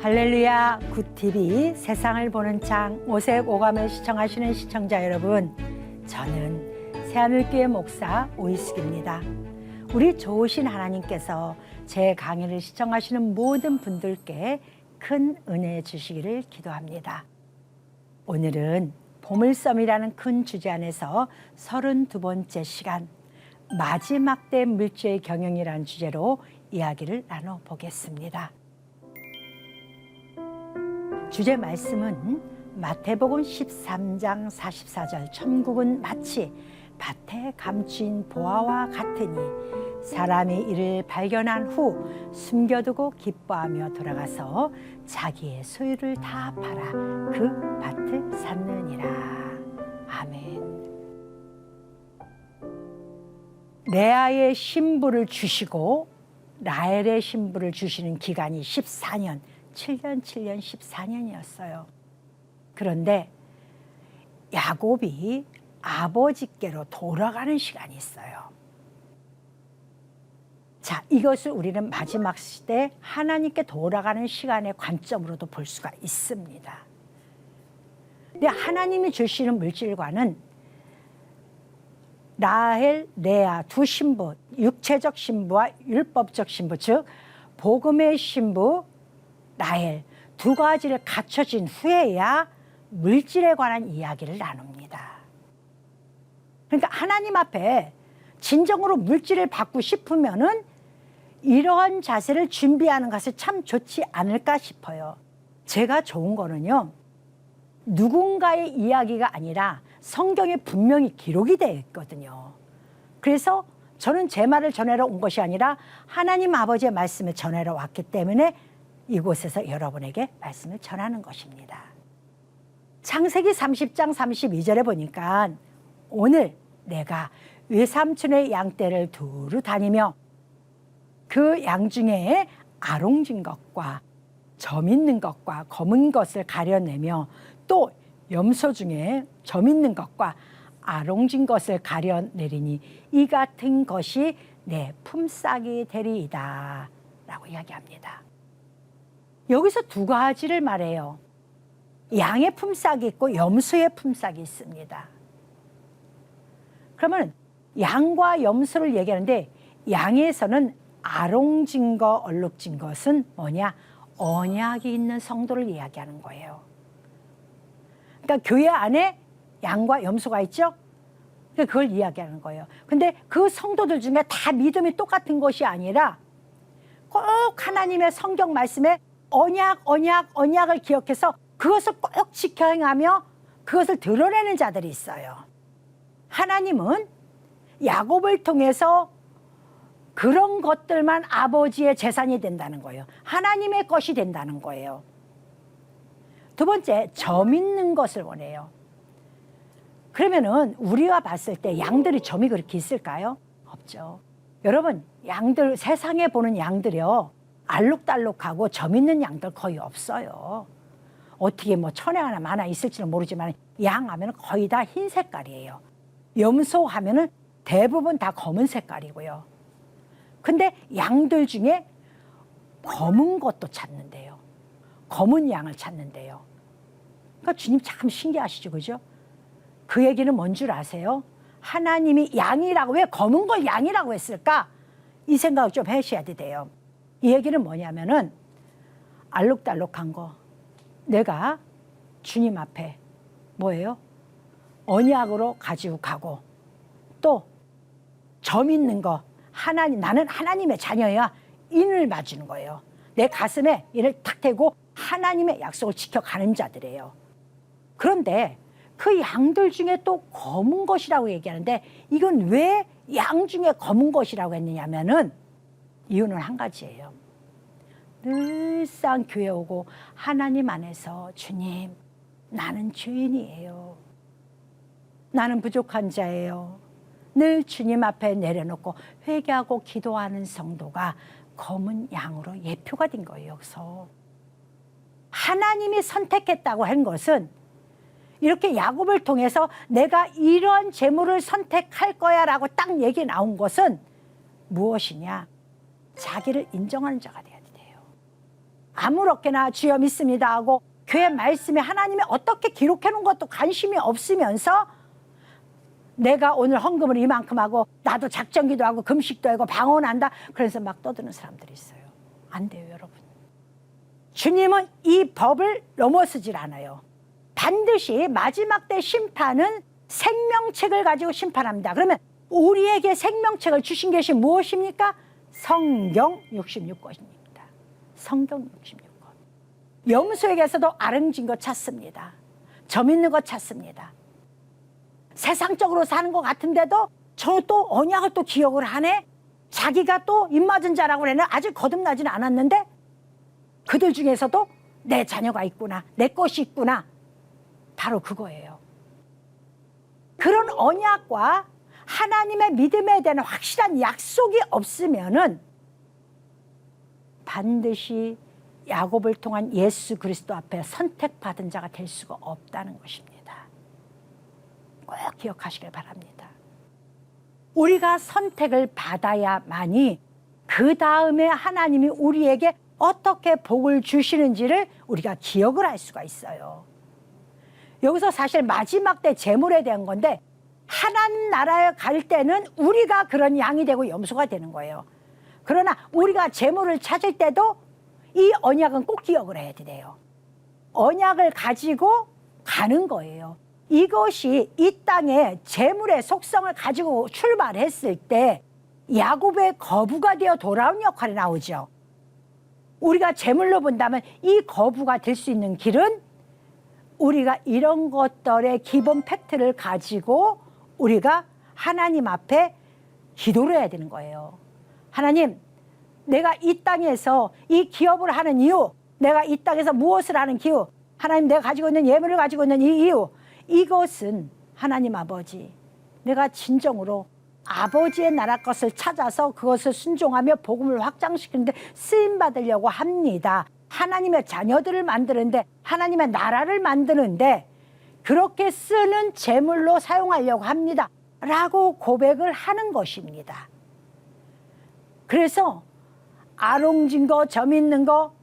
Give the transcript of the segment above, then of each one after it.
할렐루야 굿TV 세상을 보는 창 오색 오감을 시청하시는 시청자 여러분, 저는 새하늘교회 목사 오이숙입니다. 우리 좋으신 하나님께서 제 강의를 시청하시는 모든 분들께 큰 은혜 주시기를 기도합니다. 오늘은 보물섬이라는 큰 주제 안에서 32번째 시간 마지막 때 물주의 경영이라는 주제로 이야기를 나눠보겠습니다. 주제 말씀은 마태복음 13장 44절, 천국은 마치 밭에 감추인 보화와 같으니 사람이 이를 발견한 후 숨겨두고 기뻐하며 돌아가서 자기의 소유를 다 팔아 그 밭을 샀느니라. 아멘. 레아의 신부를 주시고 라헬의 신부를 주시는 기간이 14년, 7년 14년이었어요. 그런데 야곱이 아버지께로 돌아가는 시간이 있어요. 자, 이것을 우리는 마지막 시대 하나님께 돌아가는 시간의 관점으로도 볼 수가 있습니다. 근데 하나님이 주시는 물질과는 라헬, 레아 두 신부, 육체적 신부와 율법적 신부, 즉 복음의 신부 라헬 두 가지를 갖춰진 후에야 물질에 관한 이야기를 나눕니다. 그러니까 하나님 앞에 진정으로 물질을 받고 싶으면은 이러한 자세를 준비하는 것이 참 좋지 않을까 싶어요. 제가 좋은 거는요, 누군가의 이야기가 아니라 성경에 분명히 기록이 되어 있거든요. 그래서 저는 제 말을 전하러 온 것이 아니라 하나님 아버지의 말씀을 전하러 왔기 때문에 이곳에서 여러분에게 말씀을 전하는 것입니다. 창세기 30장 32절에 보니까 오늘 내가 외삼촌의 양떼를 두루 다니며 그 양 중에 아롱진 것과 점 있는 것과 검은 것을 가려내며 또 염소 중에 점 있는 것과 아롱진 것을 가려내리니 이 같은 것이 내 품삯이 되리이다 라고 이야기합니다. 여기서 두 가지를 말해요. 양의 품삯이 있고 염소의 품삯이 있습니다. 그러면 양과 염소를 얘기하는데 양에서는 아롱진 것, 얼룩진 것은 뭐냐? 언약이 있는 성도를 이야기하는 거예요. 그러니까 교회 안에 양과 염소가 있죠? 그러니까 그걸 이야기하는 거예요. 근데 그 성도들 중에 다 믿음이 똑같은 것이 아니라 꼭 하나님의 성경 말씀에 언약을 기억해서 그것을 꼭 지켜 행하며 그것을 드러내는 자들이 있어요. 하나님은 야곱을 통해서 그런 것들만 아버지의 재산이 된다는 거예요. 하나님의 것이 된다는 거예요. 두 번째, 점 있는 것을 원해요. 그러면은 우리가 봤을 때 양들이 점이 그렇게 있을까요? 없죠. 여러분, 양들, 세상에 보는 양들이요, 알록달록하고 점 있는 양들 거의 없어요. 어떻게 뭐 천에 하나 많아 있을지는 모르지만 양 하면은 거의 다 흰 색깔이에요. 염소 하면은 대부분 다 검은 색깔이고요. 근데 양들 중에 검은 것도 찾는데요. 검은 양을 찾는데요. 그러니까 주님 참 신기하시죠, 그죠? 그 얘기는 뭔 줄 아세요? 하나님이 양이라고, 왜 검은 걸 양이라고 했을까? 이 생각을 좀 하셔야 돼요. 이 얘기는 뭐냐면은 알록달록한 거, 내가 주님 앞에 뭐예요? 언약으로 가지고 가고, 또 점 있는 거, 나는 하나님의 자녀야, 인을 맞추는 거예요. 내 가슴에 이를 탁 대고 하나님의 약속을 지켜가는 자들이에요. 그런데 그 양들 중에 또 검은 것이라고 얘기하는데, 이건 왜 양 중에 검은 것이라고 했느냐면은 이유는 한 가지예요. 늘상 교회 오고 하나님 안에서 주님, 나는 죄인이에요. 나는 부족한 자예요. 늘 주님 앞에 내려놓고 회개하고 기도하는 성도가 검은 양으로 예표가 된 거예요. 여기서 하나님이 선택했다고 한 것은, 이렇게 야곱을 통해서 내가 이런 재물을 선택할 거야 라고 딱 얘기 나온 것은 무엇이냐? 자기를 인정하는 자가 돼야 돼요. 아무렇게나 주여 믿습니다 하고 교회 말씀에 하나님이 어떻게 기록해 놓은 것도 관심이 없으면서 내가 오늘 헌금을 이만큼 하고 나도 작정기도 하고 금식도 하고 방언한다 그래서 막 떠드는 사람들이 있어요. 안 돼요, 여러분. 주님은 이 법을 넘어서질 않아요. 반드시 마지막 때 심판은 생명책을 가지고 심판합니다. 그러면 우리에게 생명책을 주신 것이 무엇입니까? 성경 66권입니다. 성경 66권. 염소에게서도 아름진 것 찾습니다. 점 있는 것 찾습니다. 세상적으로 사는 것 같은데도 저 또 언약을 또 기억을 하네. 자기가 또 입맞은 자라고 그러네. 아직 거듭나지는 않았는데 그들 중에서도 내 자녀가 있구나, 내 것이 있구나. 바로 그거예요. 그런 언약과 하나님의 믿음에 대한 확실한 약속이 없으면은 반드시 야곱을 통한 예수 그리스도 앞에 선택받은 자가 될 수가 없다는 것입니다. 꼭 기억하시길 바랍니다. 우리가 선택을 받아야만이 그 다음에 하나님이 우리에게 어떻게 복을 주시는지를 우리가 기억을 할 수가 있어요. 여기서 사실 마지막 때 재물에 대한 건데 하나님 나라에 갈 때는 우리가 그런 양이 되고 염소가 되는 거예요. 그러나 우리가 재물을 찾을 때도 이 언약은 꼭 기억을 해야 돼요. 언약을 가지고 가는 거예요. 이것이 이 땅에 재물의 속성을 가지고 출발했을 때 야곱의 거부가 되어 돌아온 역할이 나오죠. 우리가 재물로 본다면 이 거부가 될 수 있는 길은 우리가 이런 것들의 기본 팩트를 가지고 우리가 하나님 앞에 기도를 해야 되는 거예요. 하나님, 내가 이 땅에서 이 기업을 하는 이유, 내가 이 땅에서 무엇을 하는 이유, 하나님 내가 가지고 있는 예물을 가지고 있는 이 이유, 이것은 하나님 아버지, 내가 진정으로 아버지의 나라 것을 찾아서 그것을 순종하며 복음을 확장시키는데 쓰임받으려고 합니다. 하나님의 자녀들을 만드는데, 하나님의 나라를 만드는데 그렇게 쓰는 재물로 사용하려고 합니다 라고 고백을 하는 것입니다. 그래서 아롱진 거, 점 있는 거,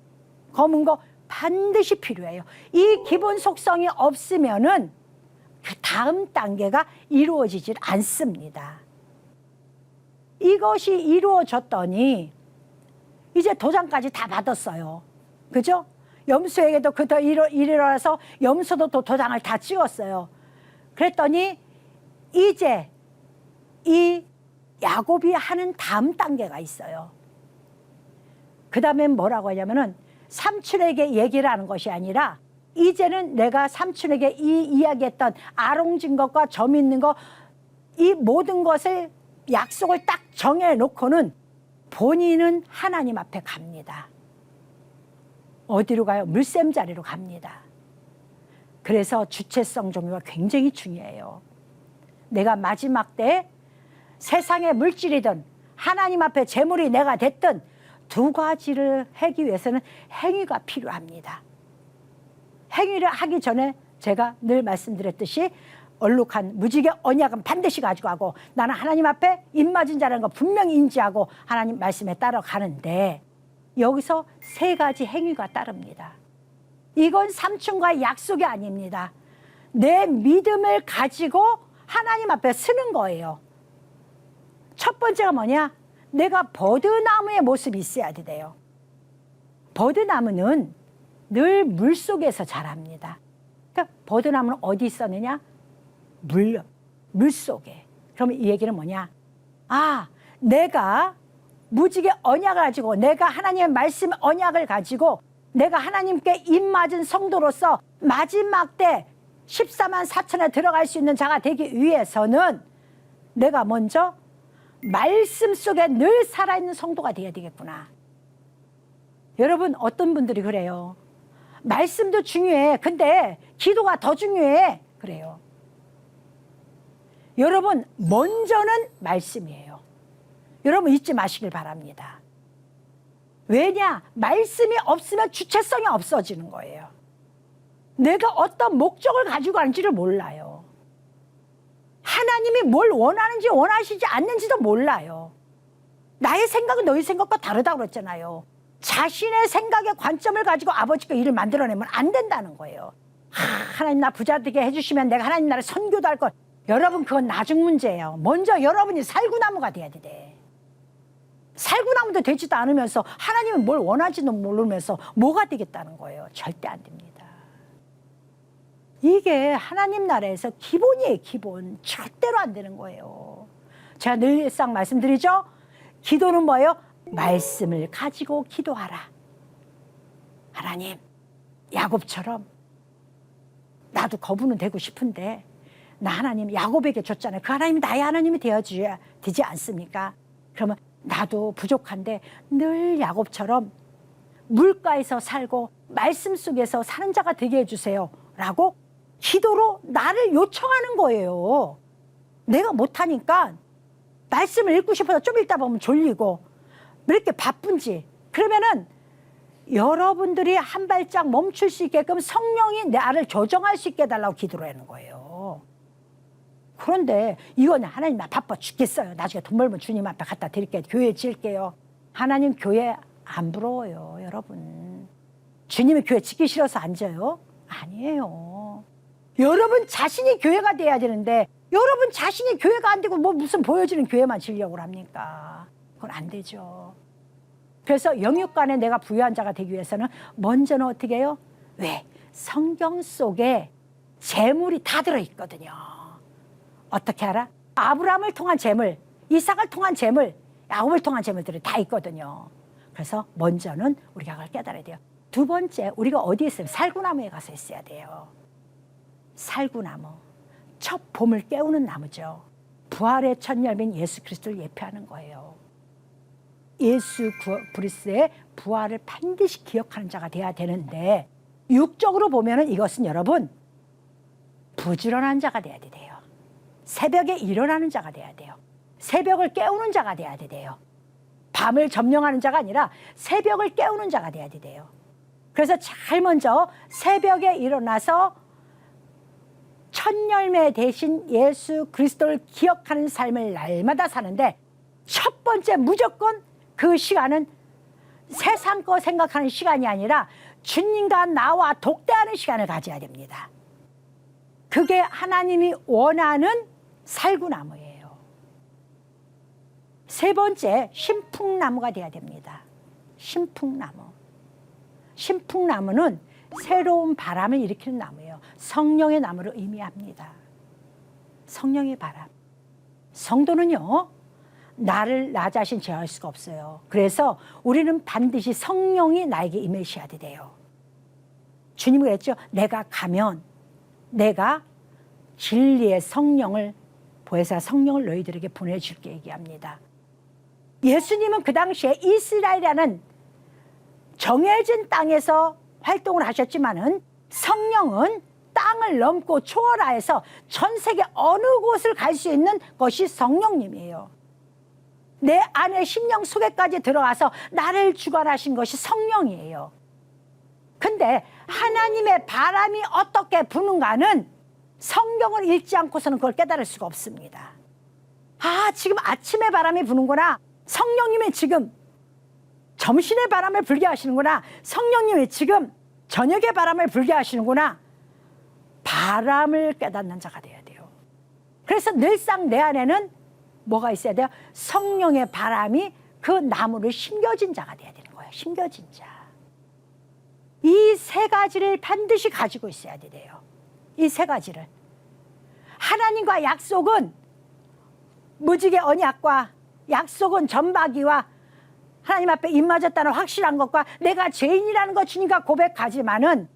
검은 거 반드시 필요해요. 이 기본 속성이 없으면은 그 다음 단계가 이루어지질 않습니다. 이것이 이루어졌더니 이제 도장까지 다 받았어요. 그죠? 염소에게도 그더 일어나서 염소도 또 도장을 다 찍었어요. 그랬더니 이제 이 야곱이 하는 다음 단계가 있어요. 그 다음엔 뭐라고 하냐면은 삼촌에게 얘기를 하는 것이 아니라 이제는 내가 삼촌에게 이 이야기했던 아롱진 것과 점 있는 것, 이 모든 것을 약속을 딱 정해놓고는 본인은 하나님 앞에 갑니다. 어디로 가요? 물샘 자리로 갑니다. 그래서 주체성 종교가 굉장히 중요해요. 내가 마지막 때 세상의 물질이든 하나님 앞에 재물이 내가 됐든 두 가지를 하기 위해서는 행위가 필요합니다. 행위를 하기 전에 제가 늘 말씀드렸듯이 얼룩한 무지개 언약은 반드시 가지고 가고 나는 하나님 앞에 입맞은 자라는 거 분명히 인지하고 하나님 말씀에 따라가는데 여기서 세 가지 행위가 따릅니다. 이건 삼촌과의 약속이 아닙니다. 내 믿음을 가지고 하나님 앞에 쓰는 거예요. 첫 번째가 뭐냐? 내가 버드나무의 모습이 있어야 돼요. 버드나무는 늘 물속에서 자랍니다. 그러니까 버드나무는 어디 있었느냐? 물속에. 그러면 이 얘기는 뭐냐? 아, 내가 무지개 언약을 가지고 내가 하나님의 말씀 언약을 가지고 내가 하나님께 입맞은 성도로서 마지막 때 14만 4천에 들어갈 수 있는 자가 되기 위해서는 내가 먼저 말씀 속에 늘 살아있는 성도가 되어야 되겠구나. 여러분 어떤 분들이 그래요. 말씀도 중요해. 근데 기도가 더 중요해. 그래요. 여러분 먼저는 말씀이에요. 여러분 잊지 마시길 바랍니다. 왜냐? 말씀이 없으면 주체성이 없어지는 거예요. 내가 어떤 목적을 가지고 가는지를 몰라요. 하나님이 뭘 원하는지 원하시지 않는지도 몰라요. 나의 생각은 너희 생각과 다르다고 그랬잖아요. 자신의 생각의 관점을 가지고 아버지가 일을 만들어내면 안 된다는 거예요. 하나님 나 부자 되게 해주시면 내가 하나님 나라 선교도 할 것. 여러분 그건 나중 문제예요. 먼저 여러분이 살구나무가 돼야 돼. 살구나무도 되지도 않으면서 하나님은 뭘 원하지도 모르면서 뭐가 되겠다는 거예요. 절대 안 됩니다. 이게 하나님 나라에서 기본이에요. 기본. 절대로 안 되는 거예요. 제가 늘상 말씀드리죠. 기도는 뭐예요? 말씀을 가지고 기도하라. 하나님, 야곱처럼 나도 거부는 되고 싶은데 나 하나님 야곱에게 줬잖아요. 그 하나님이 나의 하나님이 되어줘야 되지 않습니까? 그러면 나도 부족한데 늘 야곱처럼 물가에서 살고 말씀 속에서 사는 자가 되게 해주세요 라고 기도로 나를 요청하는 거예요. 내가 못하니까 말씀을 읽고 싶어서 좀 읽다 보면 졸리고 왜 이렇게 바쁜지. 그러면은 여러분들이 한 발짝 멈출 수 있게끔 성령이 나를 조정할 수 있게 해달라고 기도를 하는 거예요. 그런데 이건 하나님 나 바빠 죽겠어요. 나중에 돈 벌면 주님 앞에 갖다 드릴게요. 교회 지을게요. 하나님 교회 안 부러워요, 여러분. 주님이 교회 짓기 싫어서 앉아요? 아니에요. 여러분 자신이 교회가 돼야 되는데 여러분 자신이 교회가 안 되고 뭐 무슨 보여지는 교회만 지으려고 합니까? 그건 안 되죠. 그래서 영육간에 내가 부유한 자가 되기 위해서는 먼저는 어떻게 해요? 왜? 성경 속에 재물이 다 들어있거든요. 어떻게 알아? 아브라함을 통한 재물, 이삭을 통한 재물, 야곱을 통한 재물들이 다 있거든요. 그래서 먼저는 우리가 그걸 깨달아야 돼요. 두 번째, 우리가 어디에 있어요? 살구나무에 가서 있어야 돼요. 살구나무. 첫 봄을 깨우는 나무죠. 부활의 첫 열매인 예수 그리스도를 예표하는 거예요. 예수 그리스도의 부활을 반드시 기억하는 자가 돼야 되는데 육적으로 보면은 이것은 여러분 부지런한 자가 돼야 돼요. 새벽에 일어나는 자가 돼야 돼요. 새벽을 깨우는 자가 돼야 돼요. 밤을 점령하는 자가 아니라 새벽을 깨우는 자가 돼야 돼요. 그래서 잘 먼저 새벽에 일어나서 첫 열매 대신 예수 그리스도를 기억하는 삶을 날마다 사는데 첫 번째 무조건 그 시간은 세상 거 생각하는 시간이 아니라 주님과 나와 독대하는 시간을 가져야 됩니다. 그게 하나님이 원하는 살구나무예요. 세 번째, 신풍나무가 돼야 됩니다. 신풍나무. 신풍나무는 새로운 바람을 일으키는 나무예요. 성령의 나무를 의미합니다. 성령의 바람. 성도는요, 나를 나 자신 제어할 수가 없어요. 그래서 우리는 반드시 성령이 나에게 임하셔야 돼요. 주님이 그랬죠. 내가 가면 내가 진리의 성령을 보혜사 성령을 너희들에게 보내줄게 얘기합니다. 예수님은 그 당시에 이스라엘이라는 정해진 땅에서 활동을 하셨지만은 성령은 땅을 넘고 초월하여서 전 세계 어느 곳을 갈 수 있는 것이 성령님이에요. 내 안에 심령 속에까지 들어와서 나를 주관하신 것이 성령이에요. 근데 하나님의 바람이 어떻게 부는가는 성경을 읽지 않고서는 그걸 깨달을 수가 없습니다. 아, 지금 아침에 바람이 부는구나. 성령님이 지금 점심에 바람을 불게 하시는구나. 성령님이 지금 저녁에 바람을 불게 하시는구나. 바람을 깨닫는 자가 돼야 돼요. 그래서 늘상 내 안에는 뭐가 있어야 돼요? 성령의 바람이 그 나무를 심겨진 자가 돼야 되는 거예요. 심겨진 자. 이 세 가지를 반드시 가지고 있어야 돼요. 이 세 가지를. 하나님과 약속은 무지개 언약과 약속은 전박이와 하나님 앞에 입 맞았다는 확실한 것과 내가 죄인이라는 것 주님과 고백하지만은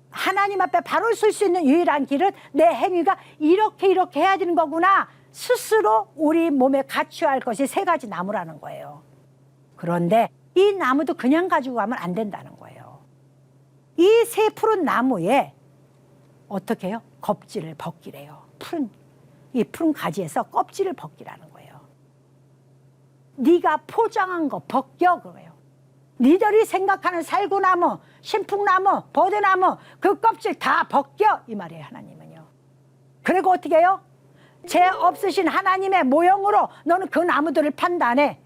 하나님 앞에 바로 설 수 있는 유일한 길은 내 행위가 이렇게 해야 되는 거구나. 스스로 우리 몸에 갖춰야 할 것이 세 가지 나무라는 거예요. 그런데 이 나무도 그냥 가지고 가면 안 된다는 거예요. 이 세 푸른 나무에 어떻게 해요? 껍질을 벗기래요. 이 푸른 가지에서 껍질을 벗기라는 거예요. 네가 포장한 거 벗겨 그래요. 니들이 생각하는 살구나무, 신풍나무, 버드나무 그 껍질 다 벗겨 이 말이에요. 하나님은요. 그리고 어떻게 해요? 죄 없으신 하나님의 모형으로 너는 그 나무들을 판단해.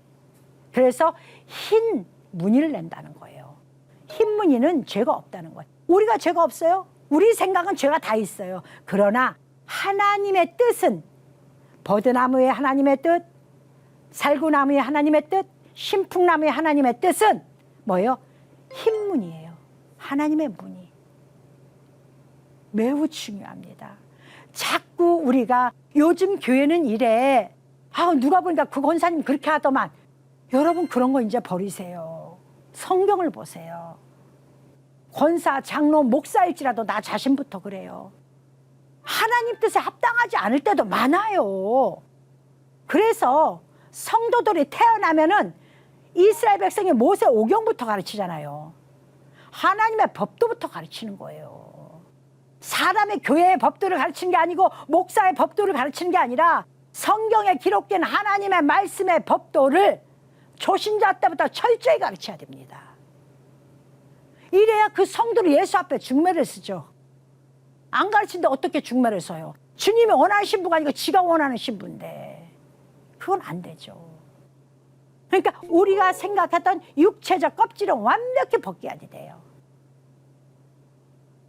그래서 흰 무늬를 낸다는 거예요. 흰무늬는 죄가 없다는 거예요. 우리가 죄가 없어요? 우리 생각은 죄가 다 있어요. 그러나 하나님의 뜻은 버드나무의 하나님의 뜻, 살구나무의 하나님의 뜻, 신풍나무의 하나님의 뜻은 뭐예요? 흰무늬예요. 하나님의 무늬. 매우 중요합니다. 자꾸 우리가 요즘 교회는 이래. 누가 보니까 그 권사님 그렇게 하더만. 여러분 그런 거 이제 버리세요. 성경을 보세요. 권사, 장로, 목사일지라도 나 자신부터 그래요. 하나님 뜻에 합당하지 않을 때도 많아요. 그래서 성도들이 태어나면은 이스라엘 백성이 모세 오경부터 가르치잖아요. 하나님의 법도부터 가르치는 거예요. 사람의 교회의 법도를 가르치는 게 아니고 목사의 법도를 가르치는 게 아니라 성경에 기록된 하나님의 말씀의 법도를 초신자 때부터 철저히 가르쳐야 됩니다. 이래야 그 성도를 예수 앞에 중매를 쓰죠. 안 가르치는데 어떻게 중매를 써요? 주님이 원하는 신부가 아니고 지가 원하는 신부인데 그건 안 되죠. 그러니까 우리가 생각했던 육체적 껍질은 완벽히 벗겨야 돼요.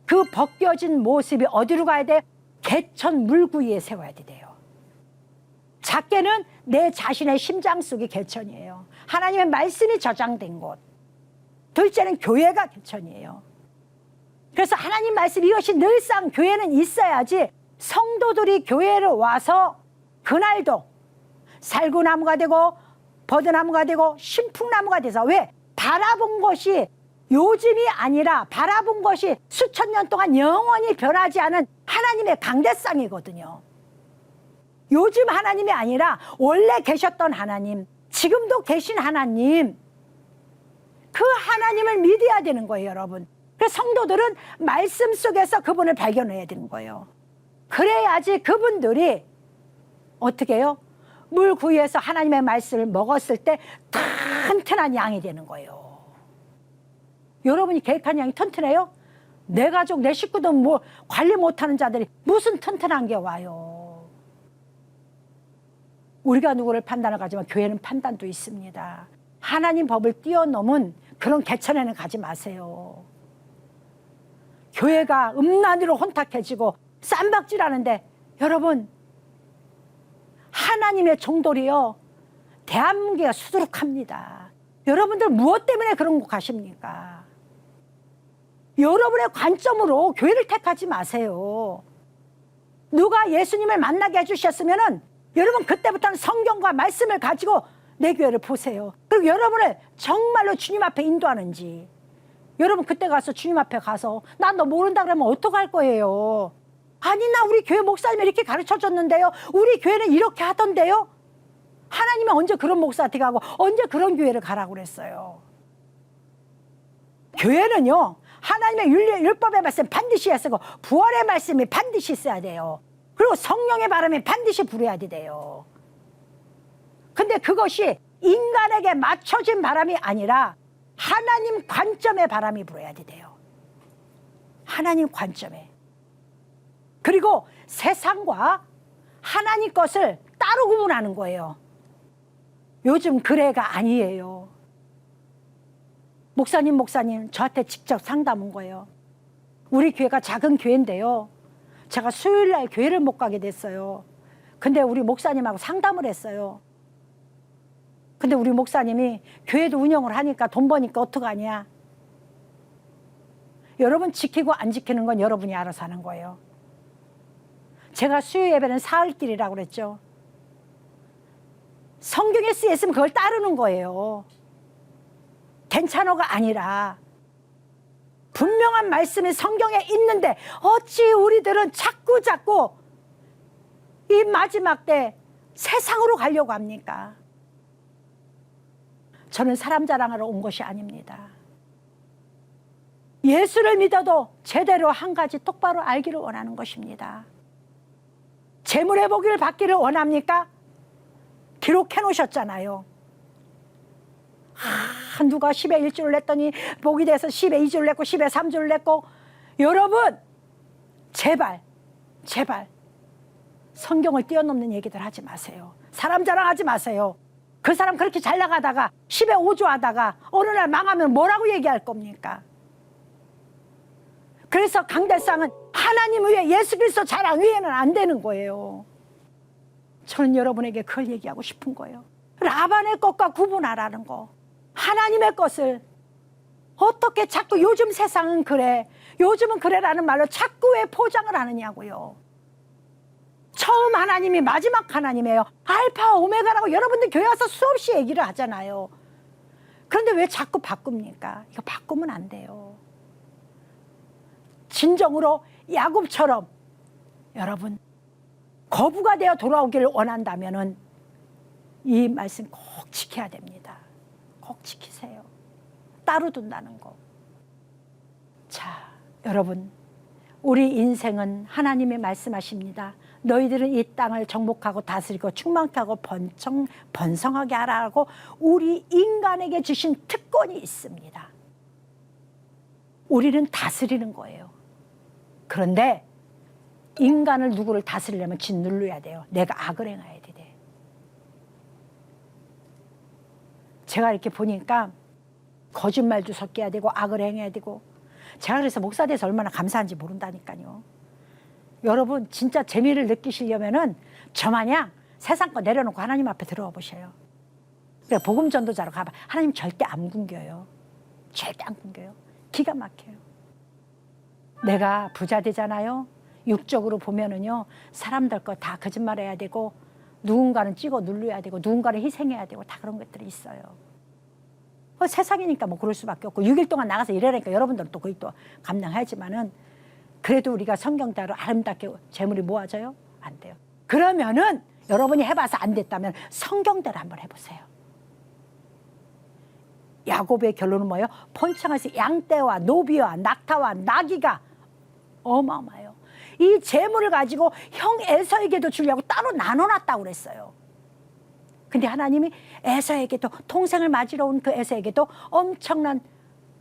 그 벗겨진 모습이 어디로 가야 돼? 개천 물구 위에 세워야 돼요. 작게는 내 자신의 심장 속이 개천이에요. 하나님의 말씀이 저장된 곳. 둘째는 교회가 개천이에요. 그래서 하나님 말씀 이것이 늘상 교회는 있어야지 성도들이 교회를 와서 그날도 살구나무가 되고 버드나무가 되고 신풍나무가 돼서 왜? 바라본 것이 요즘이 아니라 바라본 것이 수천 년 동안 영원히 변하지 않은 하나님의 강대상이거든요. 요즘 하나님이 아니라 원래 계셨던 하나님, 지금도 계신 하나님, 그 하나님을 믿어야 되는 거예요, 여러분. 그래서 성도들은 말씀 속에서 그분을 발견해야 되는 거예요. 그래야지 그분들이 어떻게 해요? 물 구유에서 하나님의 말씀을 먹었을 때 튼튼한 양이 되는 거예요. 여러분이 계획한 양이 튼튼해요? 내 가족, 내 식구도 뭐 관리 못하는 자들이 무슨 튼튼한 게 와요. 우리가 누구를 판단을 가지만 교회는 판단도 있습니다. 하나님 법을 뛰어넘은 그런 개천에는 가지 마세요. 교회가 음란으로 혼탁해지고 쌈박질하는데 여러분 하나님의 종들이요 대한민국이 수두룩합니다. 여러분들 무엇 때문에 그런 곳 가십니까? 여러분의 관점으로 교회를 택하지 마세요. 누가 예수님을 만나게 해주셨으면은 여러분 그때부터는 성경과 말씀을 가지고 내 교회를 보세요. 그리고 여러분을 정말로 주님 앞에 인도하는지. 여러분 그때 가서 주님 앞에 가서 난 너 모른다 그러면 어떡할 거예요? 아니 나 우리 교회 목사님이 이렇게 가르쳐줬는데요. 우리 교회는 이렇게 하던데요. 하나님이 언제 그런 목사한테 가고 언제 그런 교회를 가라고 그랬어요. 교회는요 하나님의 율법의 말씀 반드시 해야 쓰고 부활의 말씀이 반드시 있어야 돼요. 그리고 성령의 바람이 반드시 불어야 돼요. 근데 그것이 인간에게 맞춰진 바람이 아니라 하나님 관점의 바람이 불어야 돼요. 하나님 관점에. 그리고 세상과 하나님 것을 따로 구분하는 거예요. 요즘 그래가 아니에요. 목사님 저한테 직접 상담 온 거예요. 우리 교회가 작은 교회인데요. 제가 수요일 날 교회를 못 가게 됐어요. 근데 우리 목사님하고 상담을 했어요. 근데 우리 목사님이 교회도 운영을 하니까 돈 버니까 어떡하냐. 여러분 지키고 안 지키는 건 여러분이 알아서 하는 거예요. 제가 수요 예배는 사흘길이라고 그랬죠. 성경에 쓰여있으면 그걸 따르는 거예요. 괜찮아가 아니라 분명한 말씀이 성경에 있는데 어찌 우리들은 자꾸 이 마지막 때 세상으로 가려고 합니까? 저는 사람 자랑하러 온 것이 아닙니다. 예수를 믿어도 제대로 한 가지 똑바로 알기를 원하는 것입니다. 재물의 복을 받기를 원합니까? 기록해 놓으셨잖아요. 누가 10에 1주를 냈더니 복이 돼서 10에 2주를 냈고 10에 3주를 냈고. 여러분 제발 성경을 뛰어넘는 얘기들 하지 마세요. 사람 자랑하지 마세요. 그 사람 그렇게 잘 나가다가 10에 5주 하다가 어느 날 망하면 뭐라고 얘기할 겁니까? 그래서 강대상은 하나님 외에 예수 그리스도 자랑 외에는 안 되는 거예요. 저는 여러분에게 그걸 얘기하고 싶은 거예요. 라반의 것과 구분하라는 거. 하나님의 것을 어떻게 자꾸 요즘 세상은 그래, 요즘은 그래라는 말로 자꾸 왜 포장을 하느냐고요. 처음 하나님이 마지막 하나님이에요. 알파 오메가라고 여러분들 교회 와서 수없이 얘기를 하잖아요. 그런데 왜 자꾸 바꿉니까? 이거 바꾸면 안 돼요. 진정으로 야곱처럼 여러분 거부가 되어 돌아오기를 원한다면은 이 말씀 꼭 지켜야 됩니다. 꼭 지키세요. 따로 둔다는 거. 자, 여러분, 우리 인생은 하나님이 말씀하십니다. 너희들은 이 땅을 정복하고 다스리고 충만케 하고 번성하게 하라고 우리 인간에게 주신 특권이 있습니다. 우리는 다스리는 거예요. 그런데 인간을 누구를 다스리려면 짓눌러야 돼요. 내가 악을 행해야 돼. 제가 이렇게 보니까 거짓말도 섞여야 되고 악을 행해야 되고, 제가 그래서 목사 돼서 얼마나 감사한지 모른다니까요. 여러분 진짜 재미를 느끼시려면은 저마냥 세상 거 내려놓고 하나님 앞에 들어와 보셔요. 그래, 복음 전도자로 가봐. 하나님 절대 안 굶겨요. 절대 안 굶겨요. 기가 막혀요. 내가 부자 되잖아요. 육적으로 보면은요, 사람들 거 다 거짓말해야 되고, 누군가는 찍어 누르야 되고, 누군가를 희생해야 되고, 다 그런 것들이 있어요. 세상이니까 뭐 그럴 수밖에 없고, 6일 동안 나가서 일하니까 여러분들은 또 거의 또 감당하지만은, 그래도 우리가 성경대로 아름답게 재물이 모아져요? 안 돼요. 그러면은 여러분이 해봐서 안 됐다면 성경대로 한번 해보세요. 야곱의 결론은 뭐예요? 본청에서 양떼와 노비와 낙타와 나귀가 어마어마해요. 이 재물을 가지고 형 에서에게도 주려고 따로 나눠놨다고 그랬어요. 근데 하나님이 에서에게도, 동생을 맞으러 온 그 에서에게도 엄청난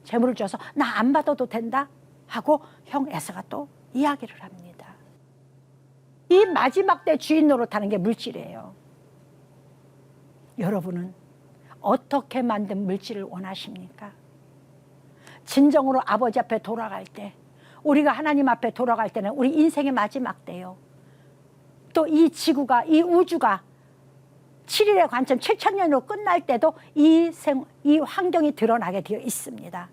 재물을 줘서 나 안 받아도 된다 하고 형 에서가 또 이야기를 합니다. 이 마지막 때 주인 노릇하는 게 물질이에요. 여러분은 어떻게 만든 물질을 원하십니까? 진정으로 아버지 앞에 돌아갈 때, 우리가 하나님 앞에 돌아갈 때는 우리 인생의 마지막 때요. 또 이 지구가, 이 우주가 7일의 관점 7,000년으로 끝날 때도 이 환경이 드러나게 되어 있습니다.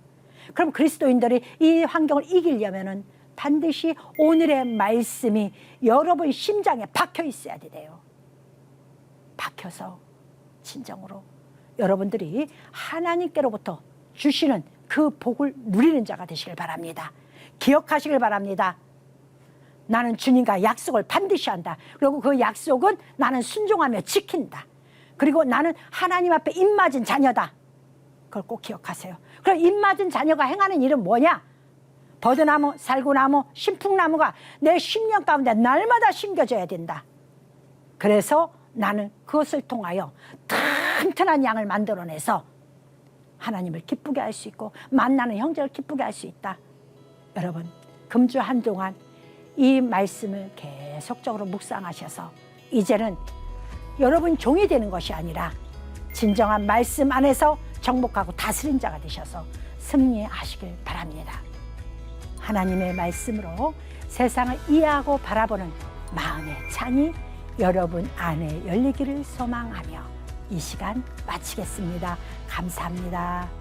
그럼 그리스도인들이 이 환경을 이기려면은 반드시 오늘의 말씀이 여러분 심장에 박혀 있어야 돼요. 박혀서 진정으로 여러분들이 하나님께로부터 주시는 그 복을 누리는 자가 되시길 바랍니다. 기억하시길 바랍니다. 나는 주님과 약속을 반드시 한다. 그리고 그 약속은 나는 순종하며 지킨다. 그리고 나는 하나님 앞에 입맞은 자녀다. 그걸 꼭 기억하세요. 그럼 입맞은 자녀가 행하는 일은 뭐냐? 버드나무, 살구나무, 신풍나무가 내 심령 가운데 날마다 심겨져야 된다. 그래서 나는 그것을 통하여 튼튼한 양을 만들어내서 하나님을 기쁘게 할 수 있고 만나는 형제를 기쁘게 할 수 있다. 여러분, 금주 한동안 이 말씀을 계속적으로 묵상하셔서 이제는 여러분 종이 되는 것이 아니라 진정한 말씀 안에서 정복하고 다스린 자가 되셔서 승리하시길 바랍니다. 하나님의 말씀으로 세상을 이해하고 바라보는 마음의 창이 여러분 안에 열리기를 소망하며 이 시간 마치겠습니다. 감사합니다.